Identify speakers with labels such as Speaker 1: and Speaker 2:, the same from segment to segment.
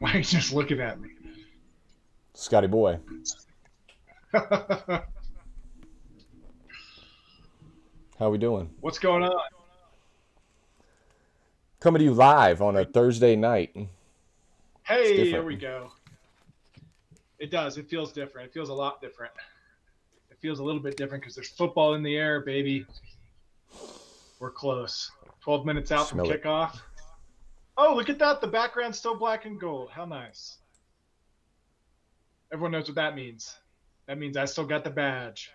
Speaker 1: Why are you just looking at me?
Speaker 2: Scotty boy. How we doing?
Speaker 1: What's going on?
Speaker 2: Coming to you live on a Thursday night. It's
Speaker 1: Hey, here
Speaker 2: different.
Speaker 1: we go. It does. It feels different. It feels a lot different. It feels a little bit different because there's football in the air, baby. We're close. 12 minutes out from
Speaker 2: Smell it.
Speaker 1: kickoff. Oh, look at that. The background's still black and gold. How nice. Everyone knows what that means. That means I still got the badge.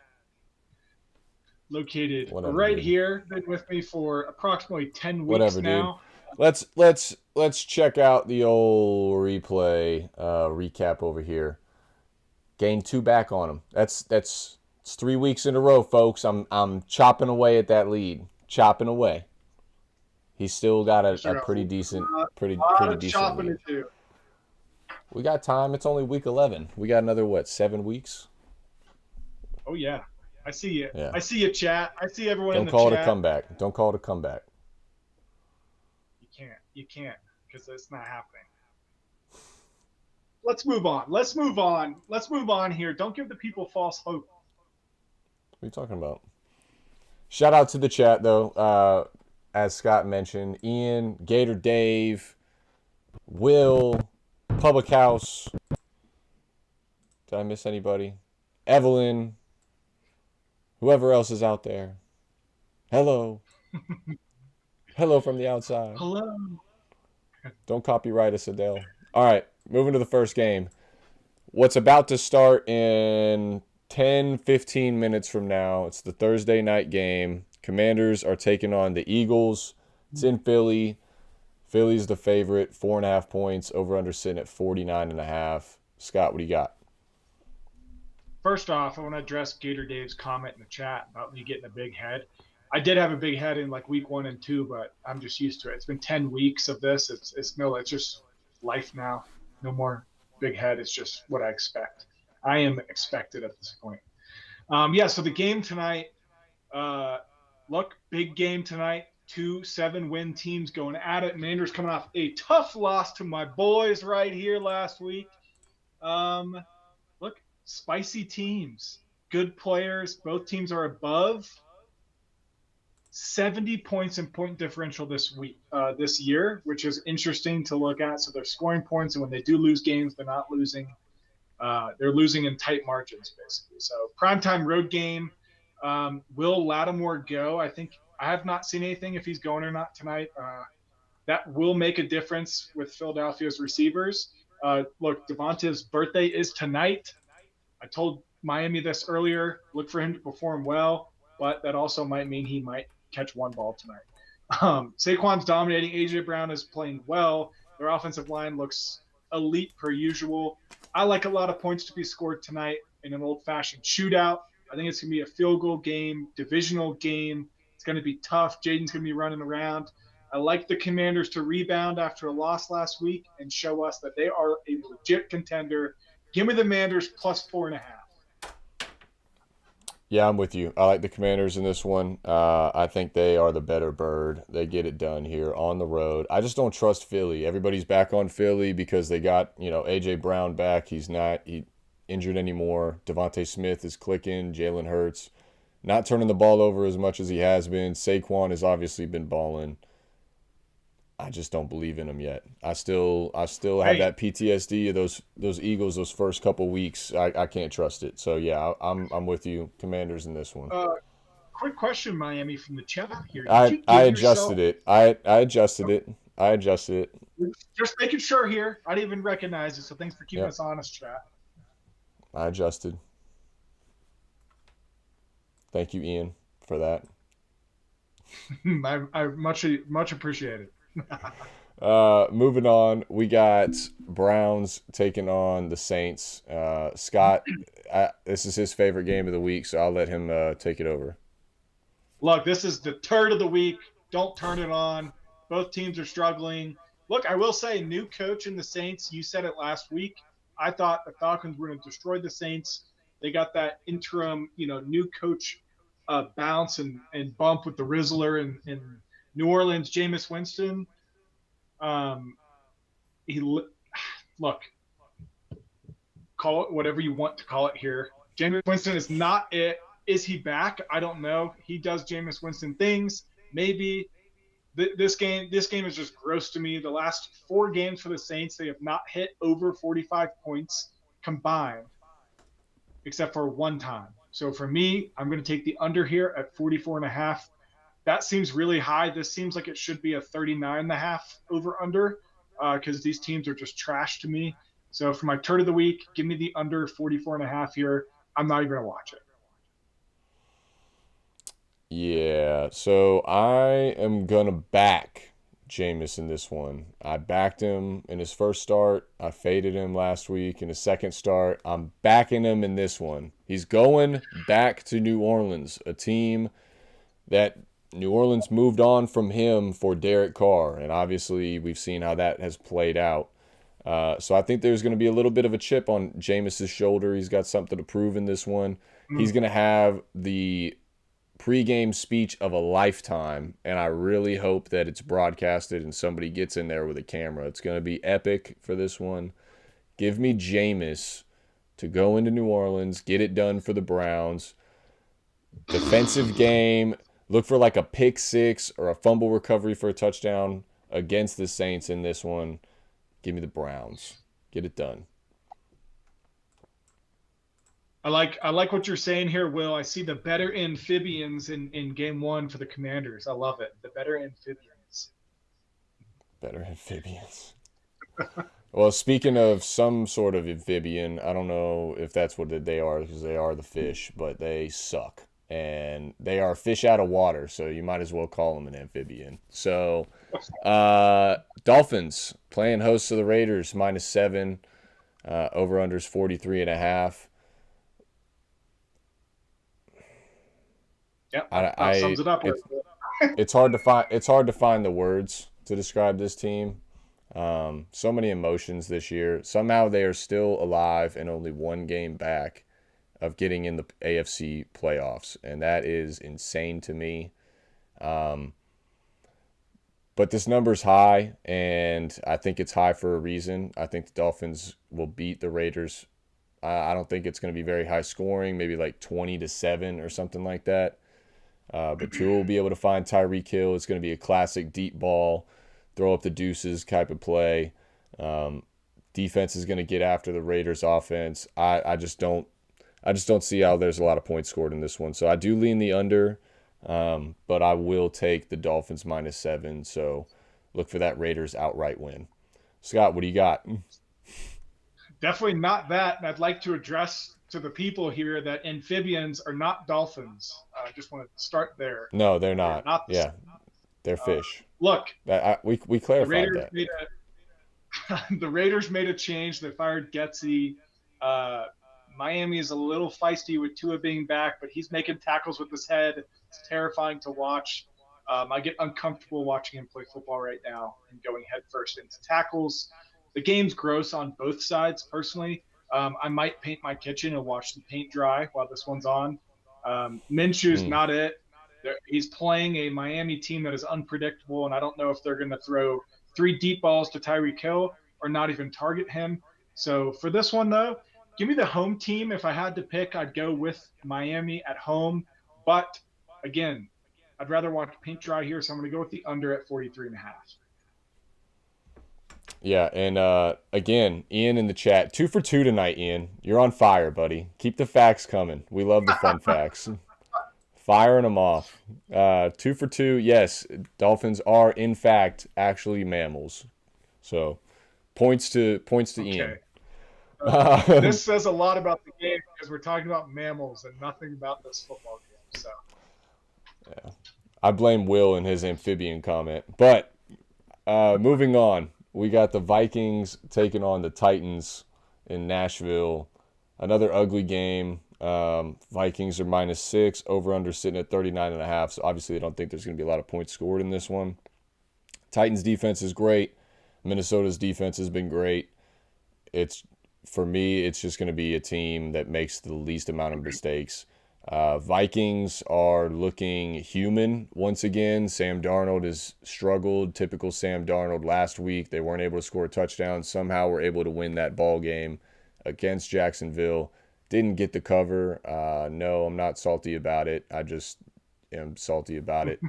Speaker 1: Located
Speaker 2: Whatever,
Speaker 1: right
Speaker 2: dude.
Speaker 1: here. Been with me for approximately 10 weeks
Speaker 2: Whatever, dude.
Speaker 1: now.
Speaker 2: Let's check out the old replay recap over here. Gained 2 back on him. It's 3 weeks in a row, folks. I'm chopping away at that lead. Chopping away. He's still got a pretty decent
Speaker 1: Lot
Speaker 2: pretty
Speaker 1: of
Speaker 2: decent
Speaker 1: chopping
Speaker 2: lead.
Speaker 1: to do.
Speaker 2: We got time. It's only week 11. We got another 7 weeks?
Speaker 1: Oh, yeah. I see you.
Speaker 2: Yeah.
Speaker 1: I see you, chat. I see everyone in
Speaker 2: Don't
Speaker 1: the
Speaker 2: call it a
Speaker 1: chat.
Speaker 2: comeback. Don't call it a comeback.
Speaker 1: You can't, because it's not happening. Let's move on. Let's move on here. Don't give the people false hope.
Speaker 2: What are you talking about? Shout out to the chat, though. As Scott mentioned, Ian, Gator Dave, Will, Public House. Did I miss anybody? Evelyn. Whoever else is out there. Hello. Hello from the outside.
Speaker 1: Hello.
Speaker 2: Don't copyright us, Adele. All right, moving to the first game. What's about to start in 10, 15 minutes from now. It's the Thursday night game. Commanders are taking on the Eagles. It's in Philly. Philly's the favorite, 4.5 points. Over under sitting at 49.5. Scott, what do you got?
Speaker 1: First off, I want to address Gator Dave's comment in the chat about me getting a big head. I did have a big head in like week 1 and 2, but I'm just used to it. It's been 10 weeks of this. It's just life now. No more big head. It's just what I expect. I am expected at this point. So the game tonight, big game tonight. 2 7-win teams going at it. Commanders coming off a tough loss to my boys right here last week. Spicy teams, good players. Both teams are above 70 points in point differential this year, which is interesting to look at. So they're scoring points, and when they do lose games, they're not losing. They're losing in tight margins, basically. So primetime road game. Will Lattimore go? I have not seen anything if he's going or not tonight. That will make a difference with Philadelphia's receivers. Devonta's birthday is tonight. I told Miami this earlier. Look for him to perform well, but that also might mean he might catch one ball tonight. Saquon's dominating. A.J. Brown is playing well. Their offensive line looks elite per usual. I like a lot of points to be scored tonight in an old-fashioned shootout. I think it's going to be a field goal game, divisional game. It's going to be tough. Jaden's going to be running around. I like the Commanders to rebound after a loss last week and show us that they are a legit contender. Give me the Commanders plus 4.5.
Speaker 2: Yeah, I'm with you. I like the Commanders in this one. I think they are the better bird. They get it done here on the road. I just don't trust Philly. Everybody's back on Philly because they got, A.J. Brown back. He's not injured anymore. Devontae Smith is clicking. Jalen Hurts not turning the ball over as much as he has been. Saquon has obviously been balling. I just don't believe in him yet. I still have that PTSD of those Eagles those first couple weeks. I can't trust it. So yeah, I'm with you. Commanders in this one.
Speaker 1: Quick question, Miami, from the chat here.
Speaker 2: I adjusted it. I adjusted it. I adjusted it.
Speaker 1: Just making sure here. I didn't even recognize it, so thanks for keeping us honest, chat.
Speaker 2: I adjusted. Thank you, Ian, for that.
Speaker 1: I much appreciate it.
Speaker 2: Moving on, we got Browns taking on the Saints. Scott, this is his favorite game of the week, so I'll let him take it over.
Speaker 1: Look, this is the turd of the week. Don't turn it on. Both teams are struggling. Look, I will say, new coach in the Saints. You said it last week. I thought the Falcons were going to destroy the Saints. They got that interim, new coach bounce and bump with the Rizzler in New Orleans, Jameis Winston. The look, call it whatever you want to call it here. Jameis Winston is not it. Is he back? I don't know. He does Jameis Winston things. Maybe this game is just gross to me. The last 4 games for the Saints, they have not hit over 45 points combined, except for one time. So for me, I'm going to take the under here at 44.5. That seems really high. This seems like it should be a 39.5 over under because these teams are just trash to me. So for my turn of the week, give me the under 44.5 here. I'm not even going to watch it.
Speaker 2: Yeah, so I am going to back Jameis in this one. I backed him in his first start. I faded him last week in his second start. I'm backing him in this one. He's going back to New Orleans, a team that New Orleans moved on from him for Derek Carr, and obviously we've seen how that has played out. So I think there's going to be a little bit of a chip on Jameis's shoulder. He's got something to prove in this one. He's going to have the pregame speech of a lifetime, and I really hope that it's broadcasted and somebody gets in there with a camera. It's going to be epic for this one. Give me Jameis to go into New Orleans, get it done for the Browns. Defensive game, look for like a pick six or a fumble recovery for a touchdown against the Saints in this one. Give me the Browns. Get it done.
Speaker 1: I like what you're saying here, Will. I see the better amphibians in game 1 for the Commanders. I love it. The better amphibians.
Speaker 2: Better amphibians. Well, speaking of some sort of amphibian, I don't know if that's what they are because they are the fish, but they suck. And they are fish out of water, so you might as well call them an amphibian. So, Dolphins playing host to the Raiders, -7. Over-unders 43.5.
Speaker 1: Yeah, that sums it up.
Speaker 2: It's hard to find the words to describe this team. So many emotions this year. Somehow they are still alive and only 1 game back of getting in the AFC playoffs, and that is insane to me. But this number's high, and I think it's high for a reason. I think the Dolphins will beat the Raiders. I don't think it's going to be very high scoring, maybe like 20-7 or something like that. But Tua will be able to find Tyreek Hill. It's going to be a classic deep ball, throw up the deuces type of play. Defense is going to get after the Raiders offense. I just don't see how there's a lot of points scored in this one. So I do lean the under, but I will take the Dolphins -7. So look for that Raiders outright win. Scott, what do you got?
Speaker 1: Definitely not that. And I'd like to address to the people here that amphibians are not dolphins. I just want to start there.
Speaker 2: No, they're not. They're fish.
Speaker 1: Look,
Speaker 2: we clarified that.
Speaker 1: The Raiders made a change. They fired Getsy. Miami is a little feisty with Tua being back, but he's making tackles with his head. It's terrifying to watch. I get uncomfortable watching him play football right now and going headfirst into tackles. The game's gross on both sides, personally. I might paint my kitchen and watch the paint dry while this one's on. Minshew's not it. He's playing a Miami team that is unpredictable, and I don't know if they're going to throw 3 deep balls to Tyreek Hill or not even target him. So for this one, though, give me the home team. If I had to pick, I'd go with Miami at home. But, again, I'd rather watch paint dry here, so I'm going to go with the under at 43.5.
Speaker 2: Yeah, and again, Ian in the chat, 2 for 2 tonight, Ian. You're on fire, buddy. Keep the facts coming. We love the fun facts. Firing them off. 2 for 2, yes, Dolphins are, in fact, actually mammals. So, points to Ian.
Speaker 1: This says a lot about the game because we're talking about mammals and nothing about this football game. So,
Speaker 2: yeah, I blame Will in his amphibian comment. But moving on. We got the Vikings taking on the Titans in Nashville. Another ugly game. Vikings are -6. Over-under sitting at 39.5. So obviously I don't think there's going to be a lot of points scored in this one. Titans defense is great. Minnesota's defense has been great. For me, it's just going to be a team that makes the least amount of mistakes. Vikings are looking human once again. Sam Darnold has struggled. Typical Sam Darnold last week. They weren't able to score a touchdown. Somehow were able to win that ball game against Jacksonville. Didn't get the cover. No, I'm not salty about it. I just am salty about it.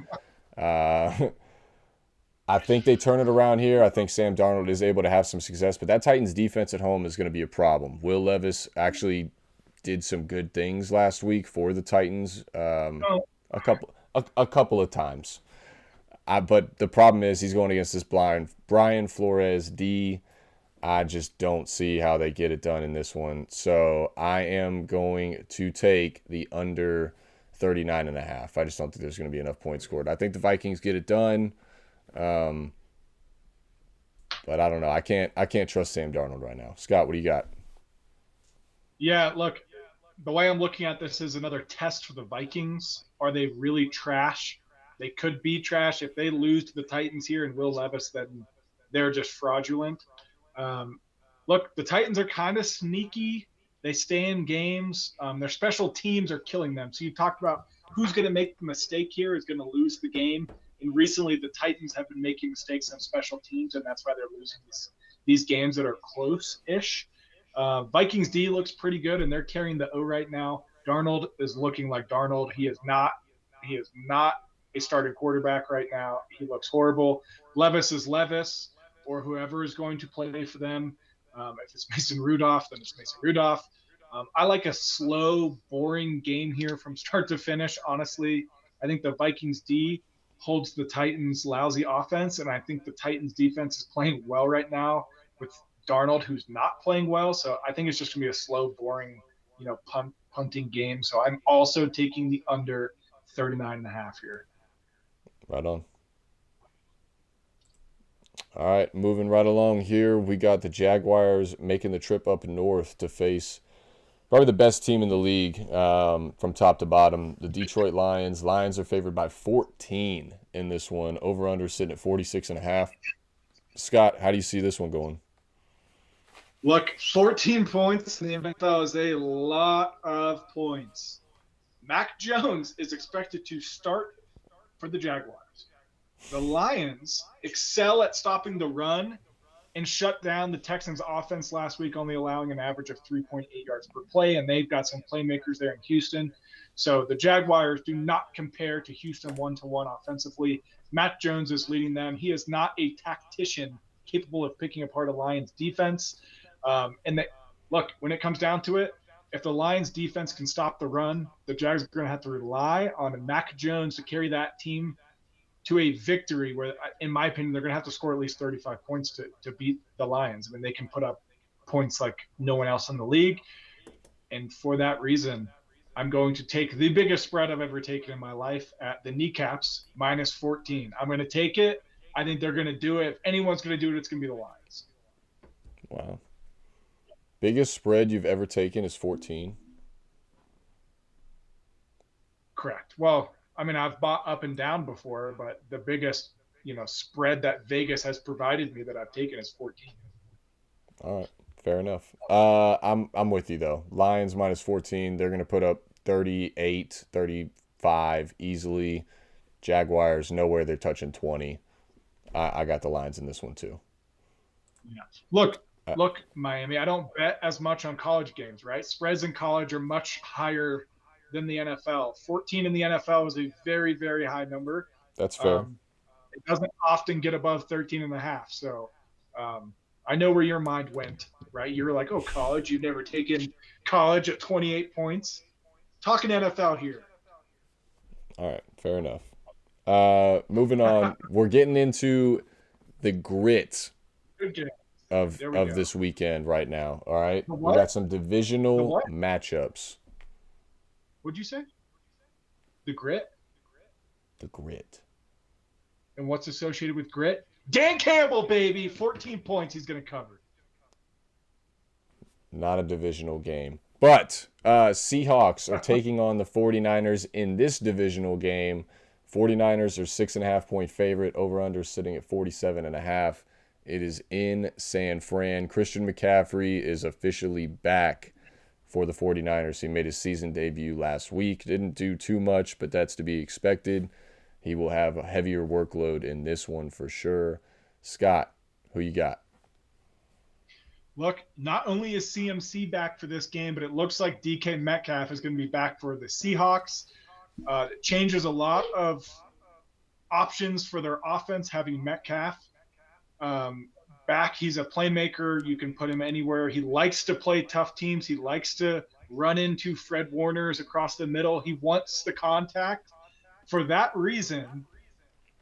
Speaker 2: I think they turn it around here. I think Sam Darnold is able to have some success, but that Titans defense at home is going to be a problem. Will Levis actually did some good things last week for the Titans a couple of times. But the problem is he's going against this Brian Flores D. I just don't see how they get it done in this one. So I am going to take the under 39.5. I just don't think there's going to be enough points scored. I think the Vikings get it done. But I don't know. I can't trust Sam Darnold right now. Scott, what do you got?
Speaker 1: Yeah, look, the way I'm looking at this is another test for the Vikings. Are they really trash? They could be trash. If they lose to the Titans here and Will Levis, then they're just fraudulent. Look, the Titans are kind of sneaky. They stay in games. Their special teams are killing them. So you talked about who's going to make the mistake here is going to lose the game. And recently, the Titans have been making mistakes on special teams, and that's why they're losing these games that are close-ish. Vikings D looks pretty good, and they're carrying the O right now. Darnold is looking like Darnold. He is not a starting quarterback right now. He looks horrible. Levis is Levis, or whoever is going to play for them. If it's Mason Rudolph, then it's Mason Rudolph. I like a slow, boring game here from start to finish, honestly. I think the Vikings D holds the Titans' lousy offense, and I think the Titans' defense is playing well right now with Darnold, who's not playing well. So I think it's just going to be a slow, boring, punting game. So I'm also taking the under 39.5 here.
Speaker 2: Right on. All right, moving right along here, we got the Jaguars making the trip up north to face probably the best team in the league from top to bottom, the Detroit Lions. Lions are favored by 14 in this one. Over-under sitting at 46.5. Scott, how do you see this one going?
Speaker 1: Look, 14 points in the NFL is a lot of points. Mac Jones is expected to start for the Jaguars. The Lions excel at stopping the run and shut down the Texans' offense last week, only allowing an average of 3.8 yards per play, and they've got some playmakers there in Houston. So the Jaguars do not compare to Houston one-to-one offensively. Matt Jones is leading them. He is not a tactician capable of picking apart a Lions defense. Look, when it comes down to it, if the Lions defense can stop the run, the Jags are going to have to rely on Mac Jones to carry that team to a victory where, in my opinion, they're going to have to score at least 35 points to beat the Lions. I mean, they can put up points like no one else in the league. And for that reason, I'm going to take the biggest spread I've ever taken in my life at the kneecaps, minus 14. I'm going to take it. I think they're going to do it. If anyone's going to do it, it's going to be the Lions.
Speaker 2: Wow. Biggest spread you've ever taken is 14?
Speaker 1: Correct. Well, I mean, I've bought up and down before, but the biggest, spread that Vegas has provided me that I've taken is 14.
Speaker 2: All right, fair enough. I'm with you though. Lions minus 14. They're going to put up 38, 35 easily. Jaguars nowhere they're touching 20. I got the Lions in this one too.
Speaker 1: Yeah. Look, Miami. I don't bet as much on college games, right? Spreads in college are much higher than the NFL. 14 in the NFL is a very, very high number.
Speaker 2: That's fair.
Speaker 1: It doesn't often get above 13.5. So I know where your mind went, right? You were like, oh, college. You've never taken college at 28 points. Talking NFL here.
Speaker 2: All right, fair enough. Moving on. We're getting into the grit of this weekend right now. All right. We got some divisional matchups.
Speaker 1: What'd you say? The grit?
Speaker 2: The grit.
Speaker 1: And what's associated with grit? Dan Campbell, baby. 14 points he's going to cover.
Speaker 2: Not a divisional game. But Seahawks are taking on the 49ers in this divisional game. 49ers are 6.5-point favorite. Over-under sitting at 47.5. It is in San Fran. Christian McCaffrey is officially back for the 49ers. He made his season debut last week. Didn't do too much, but that's to be expected. He will have a heavier workload in this one for sure. Scott, who you got?
Speaker 1: Look, not only is CMC back for this game, but it looks like DK Metcalf is going to be back for the Seahawks. It changes a lot of options for their offense having Metcalf back. He's a playmaker. You can put him anywhere. He likes to play tough teams. He likes to run into Fred Warners across the middle. He wants the contact. For that reason,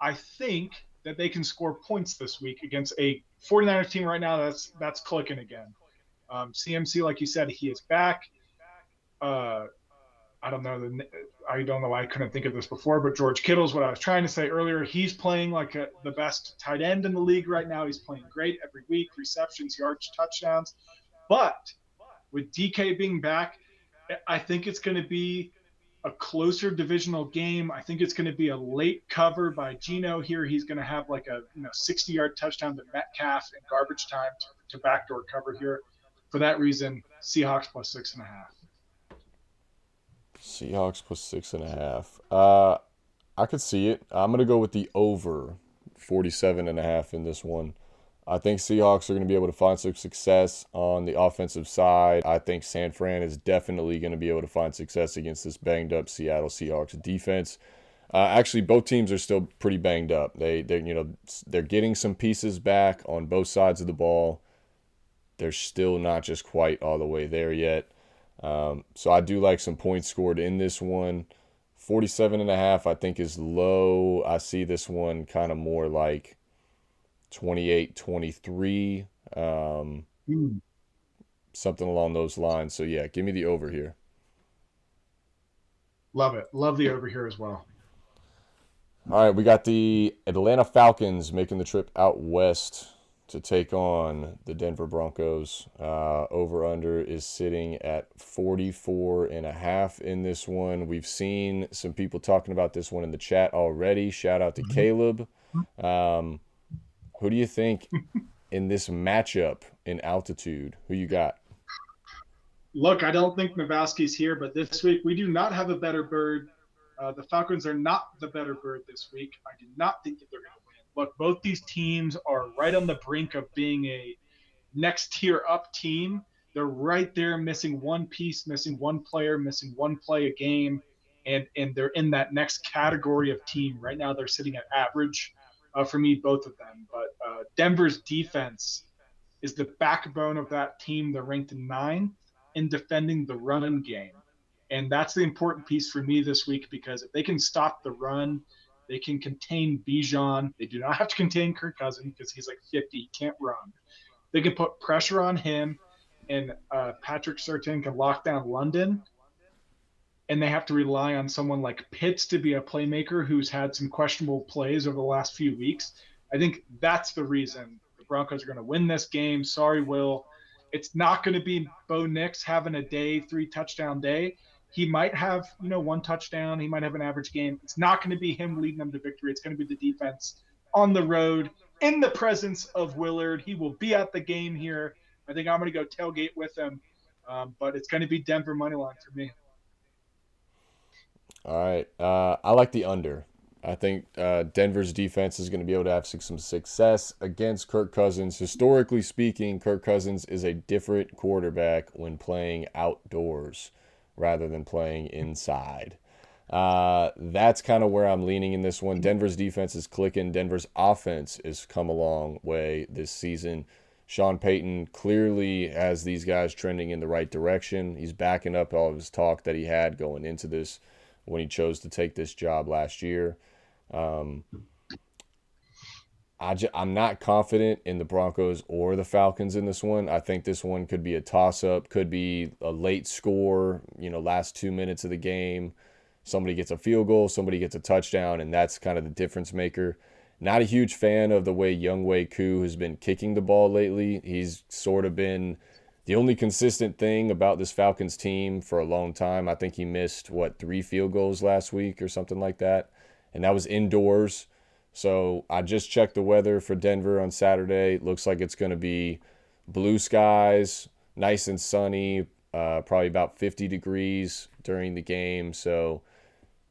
Speaker 1: I think that they can score points this week against a 49ers team right now that's clicking again. CMC, like you said, he is back. I don't know why I couldn't think of this before, but George Kittle's what I was trying to say earlier. He's playing like the best tight end in the league right now. He's playing great every week, receptions, yards, touchdowns. But with DK being back, I think it's going to be a closer divisional game. I think it's going to be a late cover by Geno here. He's going to have like a 60-yard touchdown to Metcalf in garbage time to backdoor cover here. For that reason, Seahawks plus 6.5.
Speaker 2: Seahawks plus 6.5. I could see it. I'm gonna go with the over 47.5 in this one. I think Seahawks are going to be able to find some success on the offensive side. I think San Fran is definitely going to be able to find success against this banged up Seattle Seahawks defense. Actually, both teams are still pretty banged up. They're getting some pieces back on both sides of the ball. They're still not just quite all the way there yet. So I do like some points scored in this one. 47.5 I think is low. I see this one kind of more like 28-23, something along those lines. So yeah, give me the over here.
Speaker 1: Love it. Love the over here as well.
Speaker 2: All right, we got the Atlanta Falcons making the trip out west to take on the Denver Broncos. Over-under is sitting at 44.5 in this one. We've seen some people talking about this one in the chat already. Shout out to Caleb. Who do you think in this matchup in altitude? Who you got?
Speaker 1: Look, I don't think Navasky's here, but this week we do not have a better bird. The Falcons are not the better bird this week. I do not think that they're going to win. Look, both these teams are right on the brink of being a next tier up team. They're right there, missing one piece, missing one player, missing one play a game, and they're in that next category of team. Right now they're sitting at average for me, both of them. But Denver's defense is the backbone of that team. They're ranked 9th in defending the run game. And that's the important piece for me this week, because if they can stop the run, they can contain Bijan. They do not have to contain Kirk Cousins because he's like 50. He can't run. They can put pressure on him, and Patrick Surtain can lock down London. And they have to rely on someone like Pitts to be a playmaker who's had some questionable plays over the last few weeks. I think that's the reason the Broncos are going to win this game. Sorry, Will. It's not going to be Bo Nix having a 3-touchdown day. He might have, 1 touchdown. He might have an average game. It's not going to be him leading them to victory. It's going to be the defense on the road in the presence of Willard. He will be at the game here. I think I'm going to go tailgate with him, but it's going to be Denver money line for me.
Speaker 2: All right. I like the under. I think Denver's defense is going to be able to have some success against Kirk Cousins. Historically speaking, Kirk Cousins is a different quarterback when playing outdoors rather than playing inside. That's kind of where I'm leaning in this one. Denver's defense is clicking. Denver's offense has come a long way this season. Sean Payton clearly has these guys trending in the right direction. He's backing up all of his talk that he had going into this when he chose to take this job last year. I'm not confident in the Broncos or the Falcons in this one. I think this one could be a toss-up, could be a late score, last 2 minutes of the game. Somebody gets a field goal, somebody gets a touchdown, and that's kind of the difference maker. Not a huge fan of the way Younghoe Koo has been kicking the ball lately. He's sort of been the only consistent thing about this Falcons team for a long time. I think he missed, 3 field goals last week or something like that, and that was indoors. So I just checked the weather for Denver on Saturday. Looks like it's going to be blue skies, nice and sunny, probably about 50 degrees during the game. So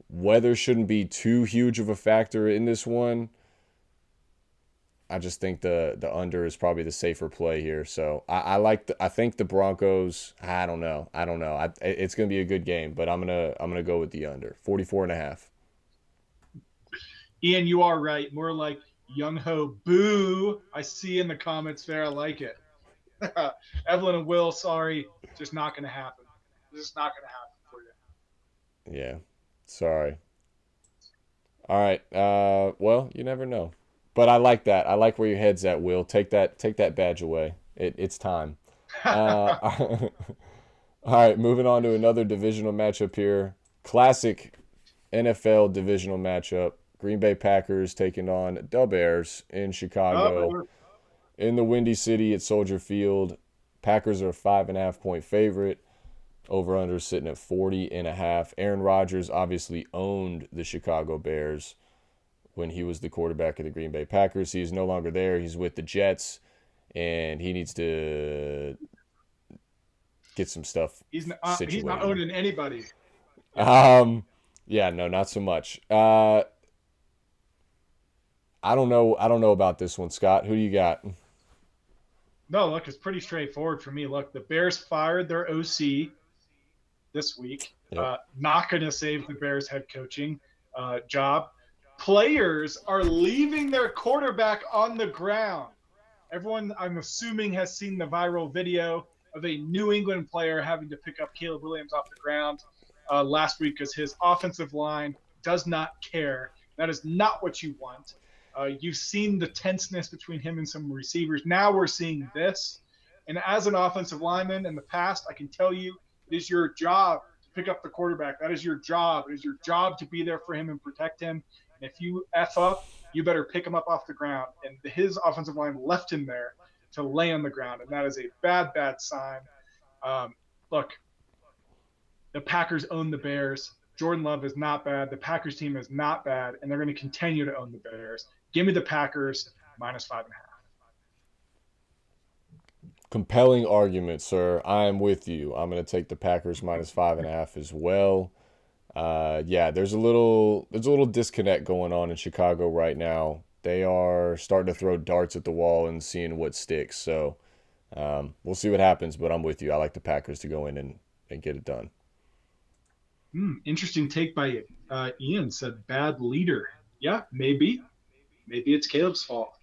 Speaker 2: weather shouldn't be too huge of a factor in this one. I just think the under is probably the safer play here. So I think the Broncos. I don't know. It's gonna be a good game, but I'm gonna go with the under 44.5.
Speaker 1: Ian, you are right. More like Young Ho Boo. I see in the comments there. I like it. Evelyn and Will, sorry, just not going to happen. Just not going to happen for you.
Speaker 2: Yeah, sorry. All right. Well, you never know. But I like that. I like where your head's at, Will. Take that badge away. It's time. All right, moving on to another divisional matchup here. Classic NFL divisional matchup. Green Bay Packers taking on the Bears in Chicago. In the Windy City at Soldier Field. Packers are a 5.5-point favorite. Over-under sitting at 40.5. Aaron Rodgers obviously owned the Chicago Bears when he was the quarterback of the Green Bay Packers. He is no longer there. He's with the Jets, and he needs to get some stuff situated.
Speaker 1: He's not owning anybody.
Speaker 2: Yeah, no, not so much. I don't know about this one, Scott. Who do you got?
Speaker 1: No, look, it's pretty straightforward for me. Look, the Bears fired their OC this week. Yep. Not going to save the Bears head coaching job. Players are leaving their quarterback on the ground. Everyone, I'm assuming, has seen the viral video of a New England player having to pick up Caleb Williams off the ground last week because his offensive line does not care. That is not what you want. You've seen the tenseness between him and some receivers. Now we're seeing this. And as an offensive lineman in the past, I can tell you it is your job to pick up the quarterback. That is your job. It is your job to be there for him and protect him. And if you F up, you better pick him up off the ground. And his offensive line left him there to lay on the ground. And that is a bad, bad sign. Look, the Packers own the Bears. Jordan Love is not bad. The Packers team is not bad. And they're going to continue to own the Bears. Give me the Packers -5.5.
Speaker 2: Compelling argument, sir. I am with you. I'm going to take the Packers -5.5 as well. Yeah, there's a little disconnect going on in Chicago right now. They are starting to throw darts at the wall and seeing what sticks. So we'll see what happens, but I'm with you. I like the Packers to go in and get it done.
Speaker 1: Interesting take by Ian. Said bad leader. Yeah, maybe. Maybe it's Caleb's fault.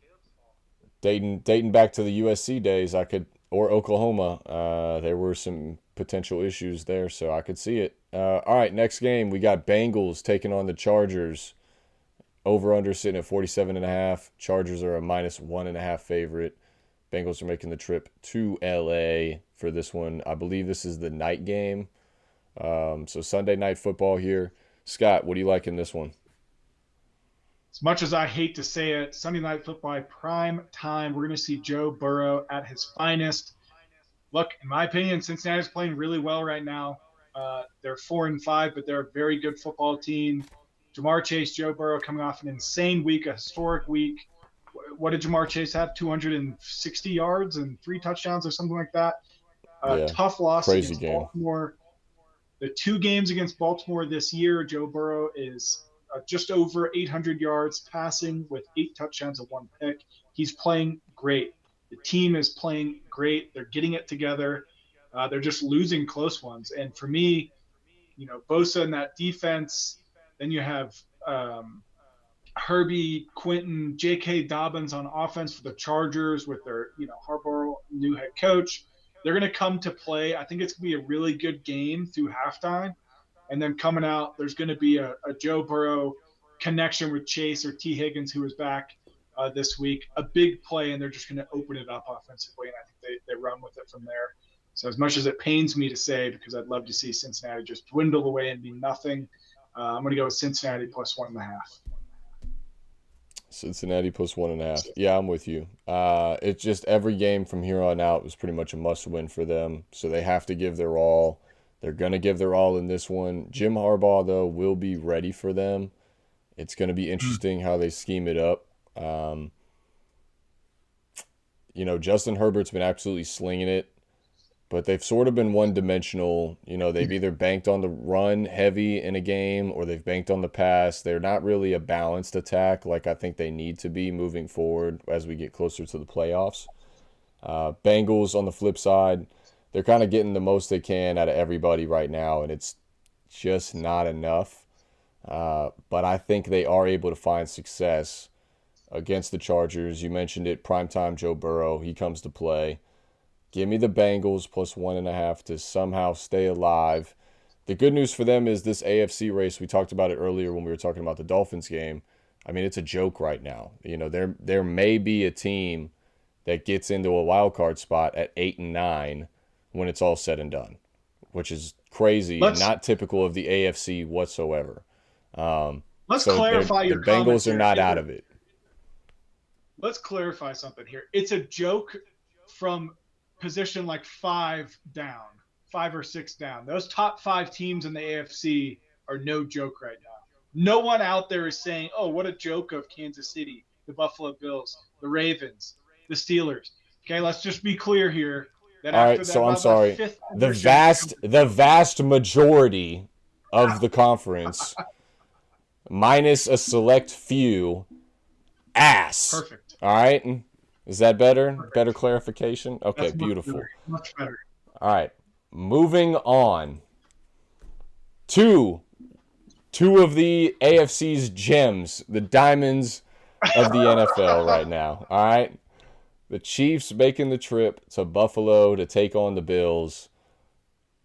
Speaker 2: Dating back to the USC days, or Oklahoma, there were some potential issues there, so I could see it. All right, next game, we got Bengals taking on the Chargers. Over-under sitting at 47.5. Chargers are a -1.5 favorite. Bengals are making the trip to LA for this one. I believe this is the night game. So Sunday night football here. Scott, what do you like in this one?
Speaker 1: As much as I hate to say it, Sunday night football prime time. We're going to see Joe Burrow at his finest. Look, in my opinion, Cincinnati's playing really well right now. They're 4-5, but they're a very good football team. Jamar Chase, Joe Burrow coming off an insane week, a historic week. What did Jamar Chase have? 260 yards and 3 touchdowns or something like that. Tough loss against Baltimore. The 2 games against Baltimore this year, Joe Burrow is just over 800 yards passing with 8 touchdowns and 1 pick. He's playing great. The team is playing great. They're getting it together. They're just losing close ones. And for me, Bosa in that defense, then you have Herbie, Quinton, J.K. Dobbins on offense for the Chargers with their, Harbaugh, new head coach. They're going to come to play. I think it's going to be a really good game through halftime. And then coming out, there's going to be a Joe Burrow connection with Chase or T. Higgins, who is back this week. A big play, and they're just going to open it up offensively, and I think they run with it from there. So as much as it pains me to say, because I'd love to see Cincinnati just dwindle away and be nothing, I'm going to go with Cincinnati +1.5.
Speaker 2: Cincinnati +1.5. Yeah, I'm with you. It's just every game from here on out was pretty much a must-win for them, so they have to give their all. They're going to give their all in this one. Jim Harbaugh, though, will be ready for them. It's going to be interesting how they scheme it up. Justin Herbert's been absolutely slinging it. but they've sort of been one-dimensional. You know, they've either banked on the run heavy in a game or they've banked on the pass. They're not really a balanced attack like I think they need to be moving forward as we get closer to the playoffs. Bengals on the flip side, they're kind of getting the most they can out of everybody right now, and it's just not enough. But I think they are able to find success against the Chargers. You mentioned it, primetime Joe Burrow. He comes to play. Give me the Bengals plus 1.5 to somehow stay alive. The good news for them is this AFC race. We talked about it earlier when we were talking about the Dolphins game. I mean, it's a joke right now. You know, there may be a team that gets into a wild card spot at 8-9 when it's all said and done, which is crazy and not typical of the AFC whatsoever.
Speaker 1: Let's clarify your
Speaker 2: the Bengals are not out of it.
Speaker 1: Let's clarify something here. It's a joke from position like 5 or 6 down. Those top 5 teams in the AFC are no joke right now. No one out there is saying, oh, what a joke of Kansas City, the Buffalo Bills, the Ravens, the Steelers. Okay, let's just be clear here.
Speaker 2: All right, so I'm sorry. The vast majority of the conference, minus a select few, ass.
Speaker 1: Perfect.
Speaker 2: All right? Is that better? Perfect. Better clarification? Okay,
Speaker 1: that's
Speaker 2: beautiful.
Speaker 1: Much better.
Speaker 2: All right, moving on. Two of the AFC's gems, the diamonds of the NFL right now. All right? The Chiefs making the trip to Buffalo to take on the Bills.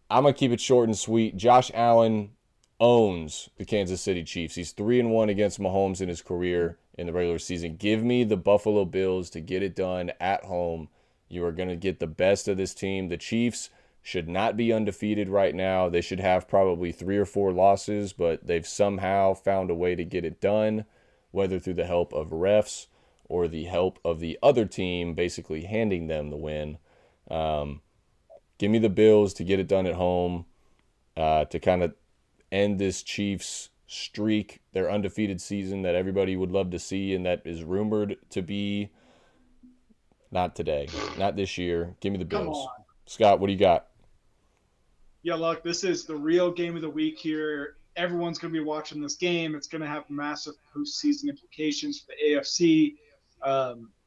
Speaker 2: I'm going to keep it short and sweet. Josh Allen owns the Kansas City Chiefs. He's 3-1 against Mahomes in his career in the regular season. Give me the Buffalo Bills to get it done at home. You are going to get the best of this team. The Chiefs should not be undefeated right now. They should have probably 3 or 4 losses, but they've somehow found a way to get it done, whether through the help of refs or the help of the other team basically handing them the win. Give me the Bills to get it done at home, to kind of end this Chiefs streak, their undefeated season that everybody would love to see and that is rumored to be not today, not this year. Give me the Bills. Scott, what do you got?
Speaker 1: Yeah, look, this is the real game of the week here. Everyone's going to be watching this game. It's going to have massive postseason implications for the AFC.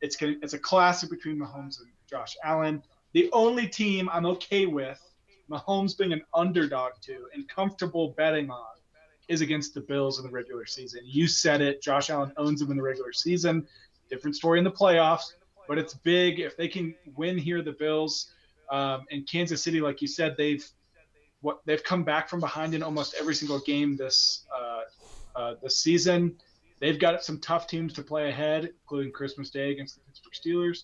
Speaker 1: It's a classic between Mahomes and Josh Allen. The only team I'm okay with Mahomes being an underdog to and comfortable betting on is against the Bills in the regular season. You said it. Josh Allen owns them in the regular season. Different story in the playoffs, but it's big. If they can win here, the Bills and Kansas City, like you said, they've come back from behind in almost every single game this season. They've got some tough teams to play ahead, including Christmas Day against the Pittsburgh Steelers.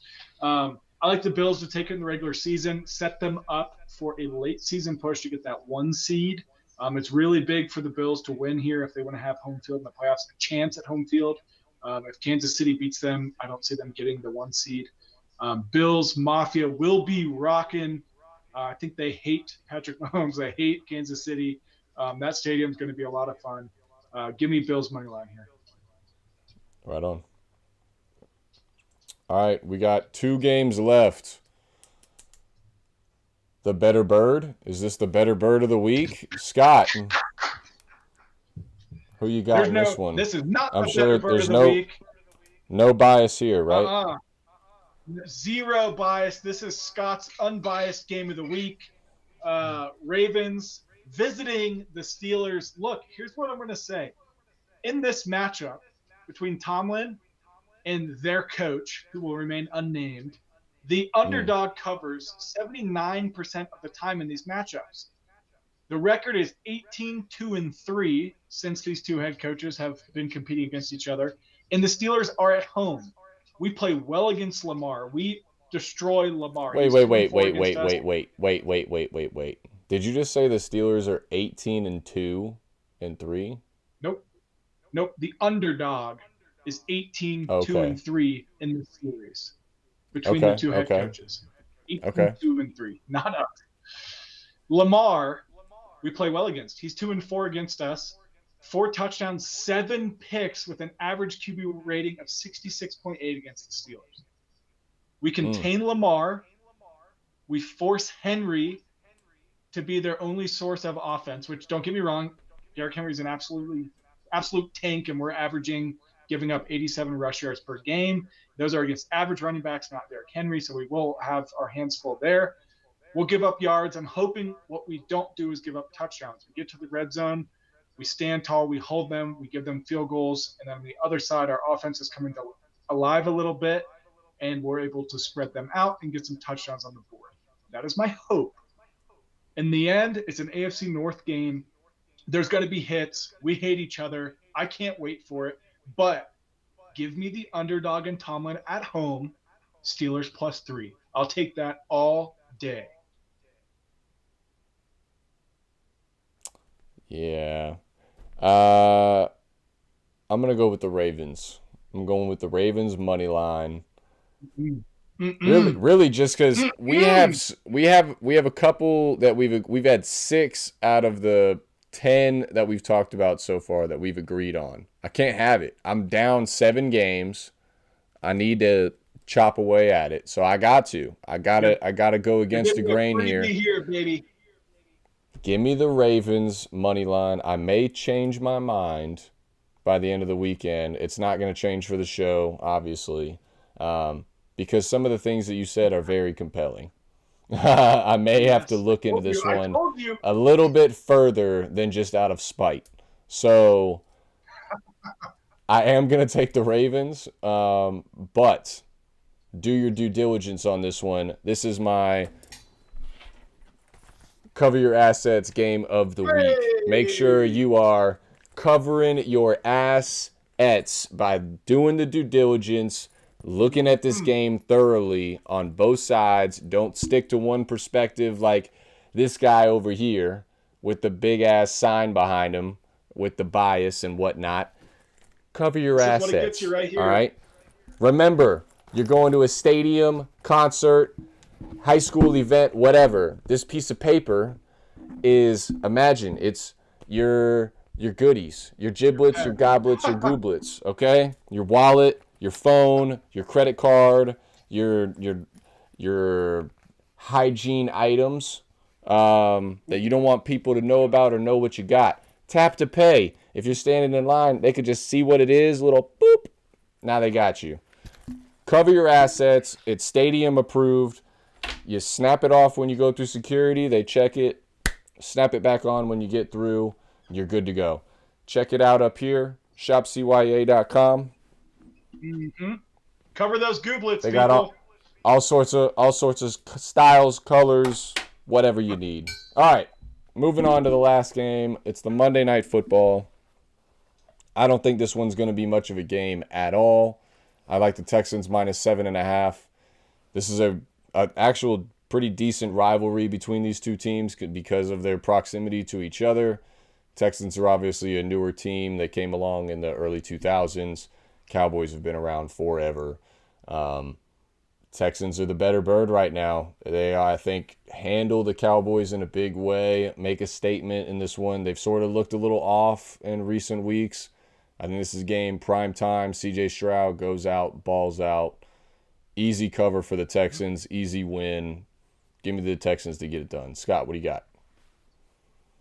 Speaker 1: I like the Bills to take it in the regular season, set them up for a late season push to get that 1 seed. It's really big for the Bills to win here if they want to have home field in the playoffs, a chance at home field. If Kansas City beats them, I don't see them getting the 1 seed. Bills Mafia will be rocking. I think they hate Patrick Mahomes. They hate Kansas City. That stadium is going to be a lot of fun. Give me Bills money line here.
Speaker 2: Right on. All right, we got 2 games left. The better bird? Is this the better bird of the week? Scott, who you got in this one?
Speaker 1: This is not
Speaker 2: I'm
Speaker 1: the
Speaker 2: sure
Speaker 1: better bird
Speaker 2: there's
Speaker 1: of the week.
Speaker 2: No bias here, right?
Speaker 1: Zero bias. This is Scott's unbiased game of the week. Ravens visiting the Steelers. Look, here's what I'm going to say. In this matchup between Tomlin and their coach, who will remain unnamed, the underdog covers 79% of the time in these matchups. The record is 18-2-3 since these 2 head coaches have been competing against each other. And the Steelers are at home. We play well against Lamar. We destroy Lamar.
Speaker 2: Wait. Did you just say the Steelers are 18-2-3?
Speaker 1: Nope. The underdog is 18-2-3 in the series between the 2 head coaches. 18-2-3, not us. Lamar, we play well against. He's 2-4 against us. 4 touchdowns, 7 picks with an average QB rating of 66.8 against the Steelers. We contain Lamar. We force Henry to be their only source of offense, which don't get me wrong, Derrick Henry's an absolute tank, and we're averaging giving up 87 rush yards per game. Those are against average running backs, not Derrick Henry, so we will have our hands full there. We'll give up yards. I'm hoping what we don't do is give up touchdowns. We get to the red zone, we stand tall, we hold them, we give them field goals, and then on the other side, our offense is coming alive a little bit, and we're able to spread them out and get some touchdowns on the board. That is my hope. In the end, it's an AFC North game. There's going to be hits. We hate each other. I can't wait for it. But give me the underdog and Tomlin at home, Steelers +3. I'll take that all day.
Speaker 2: Yeah. I'm going to go with the Ravens. I'm going with the Ravens money line. Really, just because we have a couple that we've had 6 out of the 10 that we've talked about so far that we've agreed on. I can't have it. I'm down 7 games. I need to chop away at it. So I gotta go against the grain here.
Speaker 1: Baby.
Speaker 2: Give me the Ravens money line. I may change my mind by the end of the weekend. It's not going to change for the show, obviously, because some of the things that you said are very compelling. I may have to look into this one a little bit further than just out of spite. So I am going to take the Ravens, but do your due diligence on this one. This is my cover your assets game of the week. Make sure you are covering your assets by doing the due diligence, looking at this game thoroughly on both sides. Don't stick to one perspective like this guy over here with the big ass sign behind him with the bias and whatnot. Cover your assets. What gets you right here. All right. Remember, you're going to a stadium, concert, high school event, whatever. This piece of paper is, imagine, it's your goodies, your giblets, your goblets, your gooblets, okay? Your wallet, your phone, your credit card, your hygiene items that you don't want people to know about or know what you got. Tap to pay. If you're standing in line, they could just see what it is, little boop. Now they got you. Cover your assets. It's stadium approved. You snap it off when you go through security. They check it. Snap it back on when you get through. You're good to go. Check it out up here. ShopCYA.com.
Speaker 1: Mm-hmm. Cover those gooblets.
Speaker 2: They got all sorts of styles, colors, whatever you need. All right, moving on to the last game. It's the Monday Night Football. I don't think this one's going to be much of a game at all. I like the Texans -7.5. This is a actual pretty decent rivalry between these two teams because of their proximity to each other. Texans are obviously a newer team. They came along in the early 2000s. Cowboys have been around forever. Texans are the better bird right now. They, I think, handle the Cowboys in a big way, make a statement in this one. They've sort of looked a little off in recent weeks. I think this is game prime time. C.J. Stroud goes out, balls out. Easy cover for the Texans, easy win. Give me the Texans to get it done. Scott, what do you got?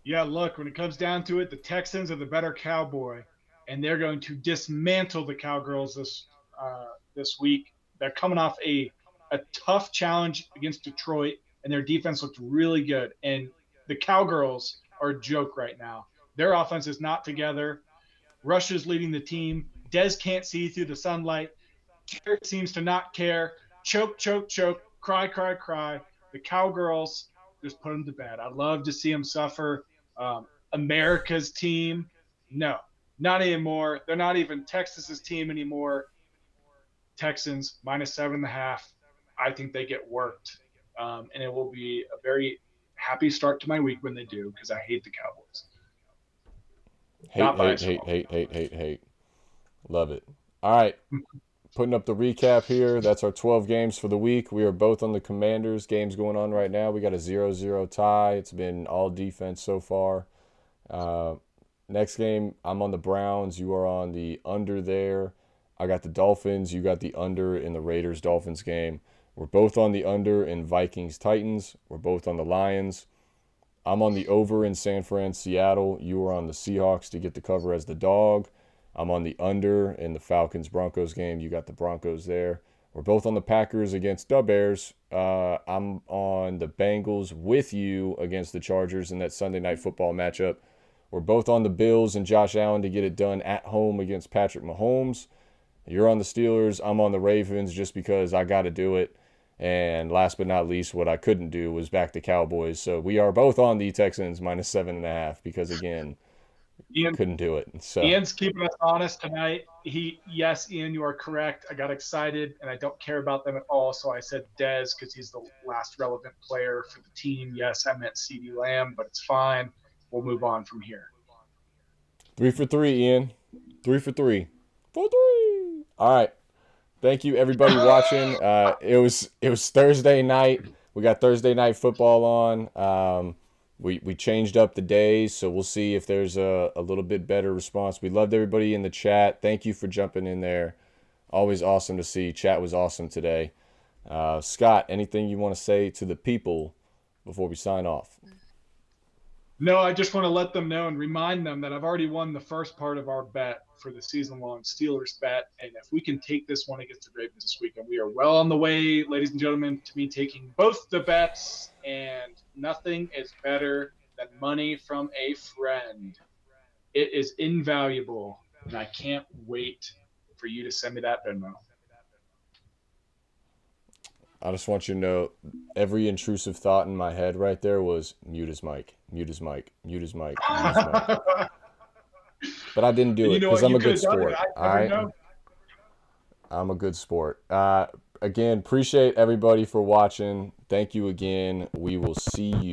Speaker 1: Yeah, look, when it comes down to it, the Texans are the better cowboy, and they're going to dismantle the Cowgirls this week. They're coming off a tough challenge against Detroit, and their defense looked really good. And the Cowgirls are a joke right now. Their offense is not together. Rush is leading the team. Dez can't see through the sunlight. Jarrett seems to not care. Choke, choke, choke. Cry, cry, cry. The Cowgirls just put them to bed. I'd love to see them suffer. America's team, no, not anymore. They're not even Texas's team anymore. Texans -7.5. I think they get worked, and it will be a very happy start to my week when they do, because I hate the Cowboys.
Speaker 2: Hate. Love it. All right. Putting up the recap here. That's our 12 games for the week. We are both on the Commanders. Games going on right now. We got a 0-0 tie. It's been all defense so far. Next game, I'm on the Browns. You are on the under there. I got the Dolphins. You got the under in the Raiders-Dolphins game. We're both on the under in Vikings Titans. We're both on the Lions. I'm on the over in San Fran Seattle. You are on the Seahawks to get the cover as the dog. I'm on the under in the Falcons Broncos game. You got the Broncos there. We're both on the Packers against the Bears. I'm on the Bengals with you against the Chargers in that Sunday Night Football matchup. We're both on the Bills and Josh Allen to get it done at home against Patrick Mahomes. You're on the Steelers. I'm on the Ravens just because I got to do it. And last but not least, what I couldn't do was back the Cowboys. So we are both on the Texans -7.5 because, again,
Speaker 1: Ian,
Speaker 2: couldn't do it. So
Speaker 1: Ian's keeping us honest tonight. Yes, Ian, you are correct. I got excited, and I don't care about them at all. So I said Dez because he's the last relevant player for the team. Yes, I meant CeeDee Lamb, but it's fine. We'll move on from here.
Speaker 2: 3 for 3, Ian. 3 for 3. 4-3. All right. Thank you, everybody watching. It was Thursday night. We got Thursday night football on. We changed up the days, so we'll see if there's a little bit better response. We loved everybody in the chat. Thank you for jumping in there. Always awesome to see. Chat was awesome today. Scott, anything you want to say to the people before we sign off?
Speaker 1: No, I just want to let them know and remind them that I've already won the first part of our bet for the season-long Steelers bet. And if we can take this one against the Ravens this weekend, we are well on the way, ladies and gentlemen, to me taking both the bets. And nothing is better than money from a friend. It is invaluable, and I can't wait for you to send me that Venmo.
Speaker 2: I just want you to know every intrusive thought in my head right there was mute his mic, mute his mic, mute his mic, mute his mic. But I didn't do it because I'm a good sport. All right. I'm a good sport. Again, appreciate everybody for watching. Thank you again. We will see you.